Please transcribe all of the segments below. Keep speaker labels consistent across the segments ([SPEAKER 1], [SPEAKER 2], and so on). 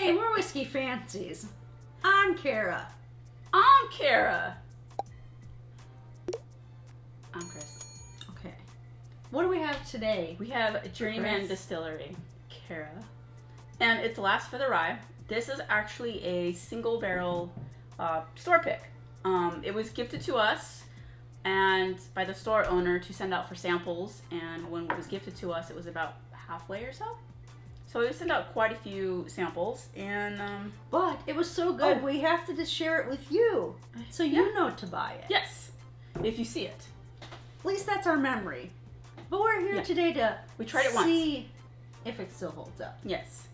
[SPEAKER 1] Hey, we're Whiskey Fancies. I'm Kara.
[SPEAKER 2] I'm Kara. I'm Chris.
[SPEAKER 1] Okay. What do we have today?
[SPEAKER 2] We have Journeyman Distillery, Kara. And it's Last Feather Rye. This is actually a single barrel store pick. It was gifted to us and by the store owner to send out for samples. And when it was gifted to us, it was about halfway or so. So we sent out quite a few samples, and
[SPEAKER 1] but it was so good, we have to just share it with you, so you know to buy it.
[SPEAKER 2] Yes, if you see it.
[SPEAKER 1] At least that's our memory. But we're here today to
[SPEAKER 2] we tried it
[SPEAKER 1] see if it still holds up.
[SPEAKER 2] Yes.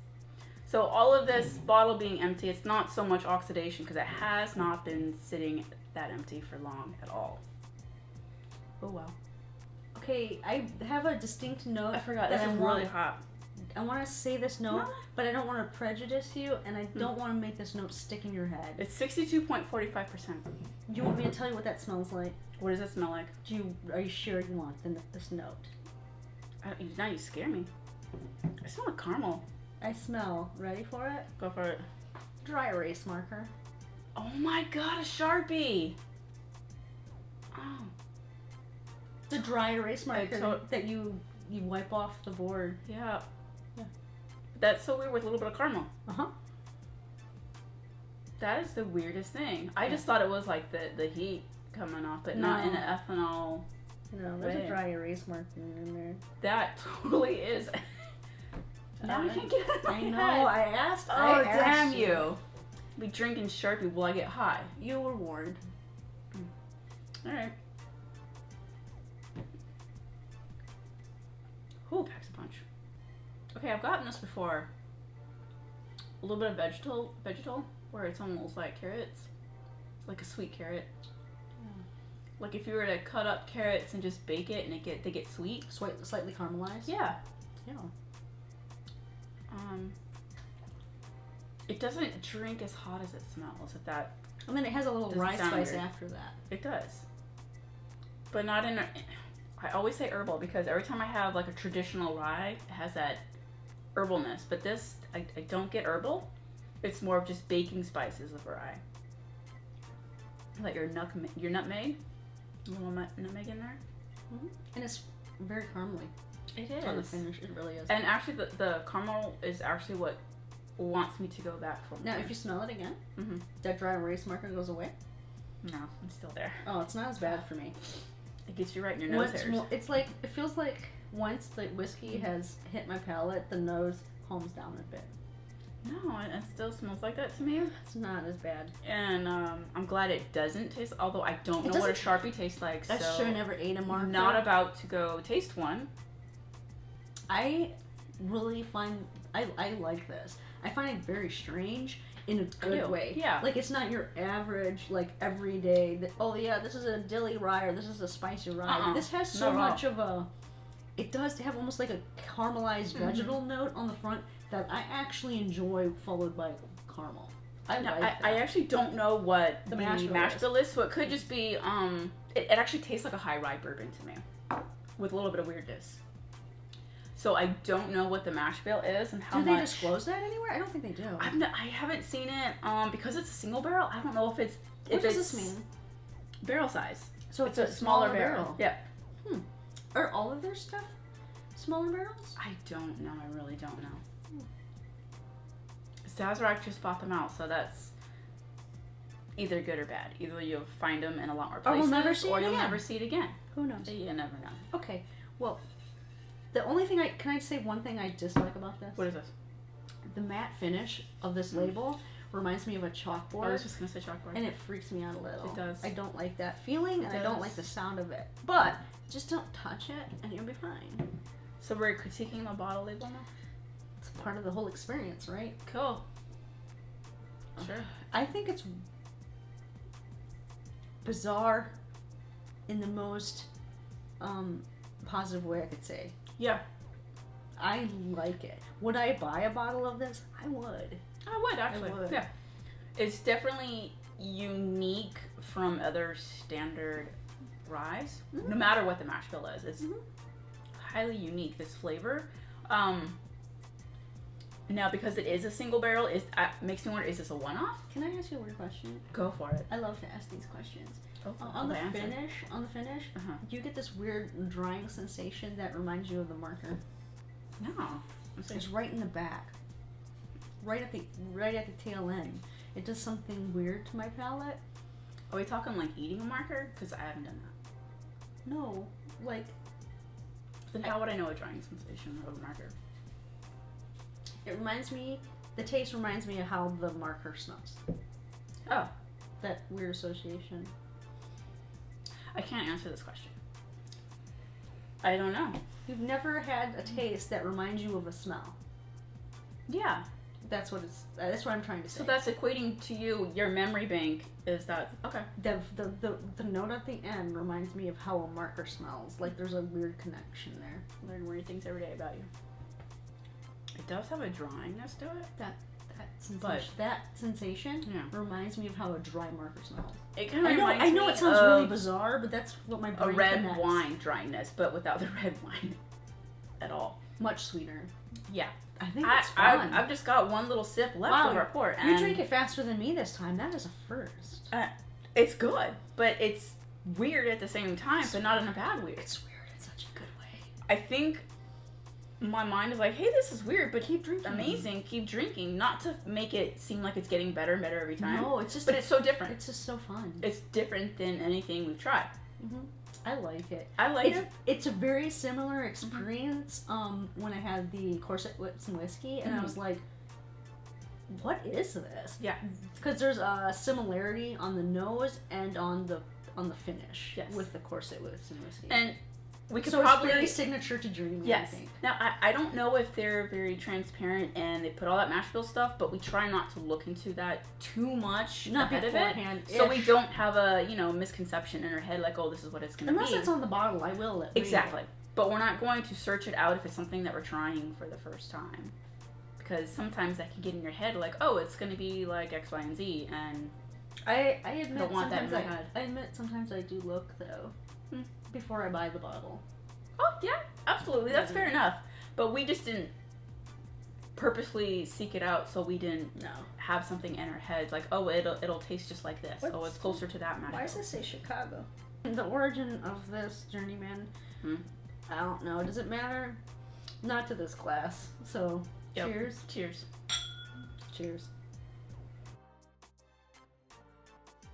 [SPEAKER 2] So all of this bottle being empty, it's not so much oxidation because it has not been sitting that empty for long at all. Oh wow.
[SPEAKER 1] Okay, I have a distinct note.
[SPEAKER 2] I forgot. This is really hot.
[SPEAKER 1] I want to say this note, but I don't want to prejudice you, and I don't want to make this note stick in your head.
[SPEAKER 2] It's 62.45%.
[SPEAKER 1] Do you want me to tell you what that smells like?
[SPEAKER 2] What does it smell like?
[SPEAKER 1] Are you sure you want this note?
[SPEAKER 2] Now you scare me. I smell like caramel.
[SPEAKER 1] I smell. Ready for it?
[SPEAKER 2] Go for it.
[SPEAKER 1] Dry erase marker.
[SPEAKER 2] Oh my god, a Sharpie! Oh.
[SPEAKER 1] The dry erase marker that you wipe off the board.
[SPEAKER 2] Yeah. That's so weird with a little bit of caramel.
[SPEAKER 1] Uh-huh.
[SPEAKER 2] That is the weirdest thing. I just thought it was like the heat coming off, but not in an ethanol.
[SPEAKER 1] No, there's a dry erase marker in there.
[SPEAKER 2] That totally is. Now I can't get it in my head.
[SPEAKER 1] I asked.
[SPEAKER 2] Oh, damn you. Be drinking Sharpie, will I get high?
[SPEAKER 1] You were warned.
[SPEAKER 2] Alright. Ooh, packs a punch. Okay, I've gotten this before. A little bit of vegetal, where it's almost like carrots. It's like a sweet carrot. Yeah. Like if you were to cut up carrots and just bake it, and they get sweet.
[SPEAKER 1] Slightly caramelized?
[SPEAKER 2] Yeah.
[SPEAKER 1] Yeah.
[SPEAKER 2] It doesn't drink as hot as it smells.
[SPEAKER 1] And then it has a little rye spice after that.
[SPEAKER 2] It does. But not in I always say herbal because every time I have like a traditional rye, it has that herbalness. But this, I don't get herbal. It's more of just baking spices of rye. Like your nutmeg, a little nutmeg in there.
[SPEAKER 1] Mm-hmm. And it's very caramely.
[SPEAKER 2] It is.
[SPEAKER 1] On the finish, it really is.
[SPEAKER 2] And actually, the caramel is actually what wants me to go back for more.
[SPEAKER 1] Now, if you smell it again, that dry erase marker goes away?
[SPEAKER 2] No, I'm still there.
[SPEAKER 1] Oh, it's not as bad for me.
[SPEAKER 2] It gets you right in your nose hairs.
[SPEAKER 1] It's like, it feels like once the whiskey has hit my palate, the nose calms down a bit.
[SPEAKER 2] No, it still smells like that to me.
[SPEAKER 1] It's not as bad.
[SPEAKER 2] And I'm glad it doesn't taste, although I don't know what a Sharpie tastes like.
[SPEAKER 1] I sure never ate a marker.
[SPEAKER 2] I'm not about to go taste one.
[SPEAKER 1] I really find, I like this. I find it very strange in a good way.
[SPEAKER 2] Yeah.
[SPEAKER 1] Like it's not your average, like everyday, this is a dilly rye or this is a spicy rye. This has so much of a, it does have almost like a caramelized vegetal note on the front that I actually enjoy, followed by caramel.
[SPEAKER 2] I actually don't know what the mash bill is, so it could just be, it actually tastes like a high rye bourbon to me, with a little bit of weirdness. So I don't know what the mash bill is and how much.
[SPEAKER 1] Do they disclose that anywhere? I don't think they do.
[SPEAKER 2] I haven't seen it, because it's a single barrel, I don't know if it's...
[SPEAKER 1] What does this mean?
[SPEAKER 2] Barrel size.
[SPEAKER 1] So it's a smaller barrel.
[SPEAKER 2] Yeah.
[SPEAKER 1] Are all of their stuff smaller barrels?
[SPEAKER 2] I don't know, I really don't know. Sazerac just bought them out, so that's either good or bad. Either you'll find them in a lot more places, or you'll never see it again.
[SPEAKER 1] Who knows?
[SPEAKER 2] You never know.
[SPEAKER 1] Okay, well, the only thing can I say one thing I dislike about this?
[SPEAKER 2] What is this?
[SPEAKER 1] The matte finish of this label reminds me of a chalkboard.
[SPEAKER 2] I was just going to say chalkboard.
[SPEAKER 1] And it freaks me out a little.
[SPEAKER 2] It does.
[SPEAKER 1] I don't like that feeling, and I don't like the sound of it. But just don't touch it, and you'll be fine.
[SPEAKER 2] So we're critiquing the bottle label now?
[SPEAKER 1] It's part of the whole experience, right?
[SPEAKER 2] Cool. Sure.
[SPEAKER 1] I think it's bizarre in the most positive way I could say.
[SPEAKER 2] Yeah.
[SPEAKER 1] I like it. Would I buy a bottle of this? I would.
[SPEAKER 2] I would, actually. I would. Yeah. It's definitely unique from other standard ryes, no matter what the mash bill is. It's highly unique, this flavor. Now, because it is a single barrel, makes me wonder, is this a one-off?
[SPEAKER 1] Can I ask you a weird question?
[SPEAKER 2] Go for it.
[SPEAKER 1] I love to ask these questions.
[SPEAKER 2] Oh,
[SPEAKER 1] On the finish, you get this weird drying sensation that reminds you of the marker.
[SPEAKER 2] No.
[SPEAKER 1] It's right in the back. Right at the tail end. It does something weird to my palate.
[SPEAKER 2] Are we talking like eating a marker? Because I haven't done that.
[SPEAKER 1] No, like...
[SPEAKER 2] Then how would I know a drying sensation of a marker?
[SPEAKER 1] It reminds me... The taste reminds me of how the marker smells.
[SPEAKER 2] Oh.
[SPEAKER 1] That weird association.
[SPEAKER 2] I can't answer this question. I don't know.
[SPEAKER 1] You've never had a taste that reminds you of a smell.
[SPEAKER 2] Yeah.
[SPEAKER 1] That's what I'm trying to say.
[SPEAKER 2] So that's equating to you, your memory bank is that, okay.
[SPEAKER 1] The note at the end reminds me of how a marker smells. Like there's a weird connection there.
[SPEAKER 2] Learn weird things every day about you. It does have a dryiness to it.
[SPEAKER 1] That sensation reminds me of how a dry marker smells.
[SPEAKER 2] It kind of reminds me
[SPEAKER 1] I know it sounds really bizarre, but that's what my brain
[SPEAKER 2] a red
[SPEAKER 1] connects.
[SPEAKER 2] wine dryness, but without the red wine at all.
[SPEAKER 1] Much sweeter.
[SPEAKER 2] Yeah.
[SPEAKER 1] I think it's fun.
[SPEAKER 2] I've just got one little sip left of our port.
[SPEAKER 1] You drink it faster than me this time. That is a first.
[SPEAKER 2] It's good, but it's weird at the same time, but not in a bad weird.
[SPEAKER 1] It's weird in such a good way.
[SPEAKER 2] I think my mind is like, hey, this is weird, but
[SPEAKER 1] keep drinking.
[SPEAKER 2] Amazing, keep drinking. Not to make it seem like it's getting better and better every time.
[SPEAKER 1] No, it's just...
[SPEAKER 2] But it's so different.
[SPEAKER 1] It's just so fun.
[SPEAKER 2] It's different than anything we've tried.
[SPEAKER 1] Mm-hmm. I like it.
[SPEAKER 2] I like it.
[SPEAKER 1] It's a very similar experience when I had the corset with some whiskey, and I was like, what is this?
[SPEAKER 2] Yeah.
[SPEAKER 1] Because there's a similarity on the nose and on the finish with the corset with some whiskey.
[SPEAKER 2] And we could
[SPEAKER 1] so
[SPEAKER 2] probably...
[SPEAKER 1] it's very signature to Journeyman,
[SPEAKER 2] yes.
[SPEAKER 1] I think.
[SPEAKER 2] Now, I don't know if they're very transparent and they put all that mash bill stuff, but we try not to look into that too much ahead of it. So we don't have a, misconception in our head like, oh, this is what it's going to be.
[SPEAKER 1] Unless it's on the bottle, I will read
[SPEAKER 2] Exactly.
[SPEAKER 1] it.
[SPEAKER 2] But we're not going to search it out if it's something that we're trying for the first time. Because sometimes that can get in your head like, oh, it's going to be like X, Y, and Z, and
[SPEAKER 1] I admit sometimes I do look, though. Before I buy the bottle.
[SPEAKER 2] Oh, yeah, absolutely. That's fair enough. But we just didn't purposely seek it out, so we didn't have something in our heads like, oh, it'll taste just like this. Oh, it's closer to that magic.
[SPEAKER 1] Why does it say Chicago? The origin of this Journeyman, I don't know. Does it matter? Not to this glass. So, cheers.
[SPEAKER 2] Cheers.
[SPEAKER 1] Cheers.